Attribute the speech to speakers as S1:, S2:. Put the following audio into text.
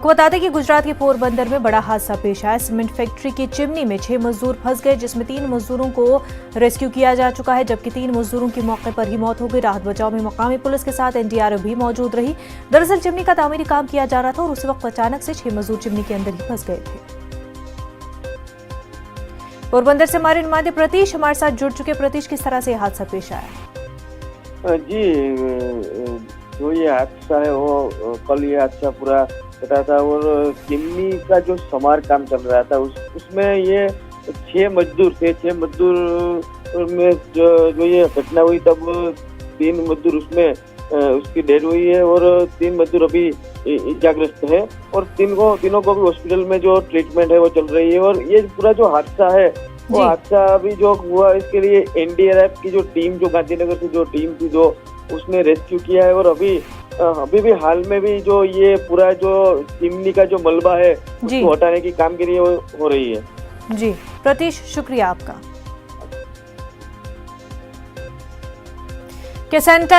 S1: आपको बता दें कि गुजरात के पोरबंदर में बड़ा हादसा पेश आया। सीमेंट फैक्ट्री की चिमनी में 6 मजदूर फंस गए, जिसमें 3 मजदूरों को रेस्क्यू किया जा चुका है, जबकि 3 मजदूरों की मौके पर ही मौत हो गई। राहत बचाव में मकामी पुलिस के साथ एनडीआरएफ भी मौजूद रही। दरअसल चिमनी का तामीरी काम किया जा रहा था और उस वक्त अचानक से 6 मजदूर चिमनी के अंदर ही फंस गए थे। पोरबंदर से हमारे नुमाइंदे प्रतीश हमारे साथ जुड़ चुके। प्रतीश, किस तरह से हादसा पेश आया?
S2: जी, जो ये हादसा है वो कल ये हादसा पूरा पता था और चिमनी का जो समार काम चल रहा था उसमें ये 6 मजदूर थे। 6 मजदूर में जो ये घटना हुई तब 3 मजदूर उसमें उसकी डेथ हुई है और 3 मजदूर अभी इजाग्रस्त है और तीनों को भी हॉस्पिटल में जो ट्रीटमेंट है वो चल रही है। और ये पूरा जो हादसा है वो हादसा अभी जो हुआ इसके लिए एनडीआरएफ की जो टीम, जो गांधीनगर से जो टीम थी, जो उसने रेस्क्यू किया है और अभी भी हाल में भी जो ये पूरा जो चिमनी का जो मलबा है उसको हटाने की कामगिरी हो रही है।
S1: जी प्रतीश, शुक्रिया आपका।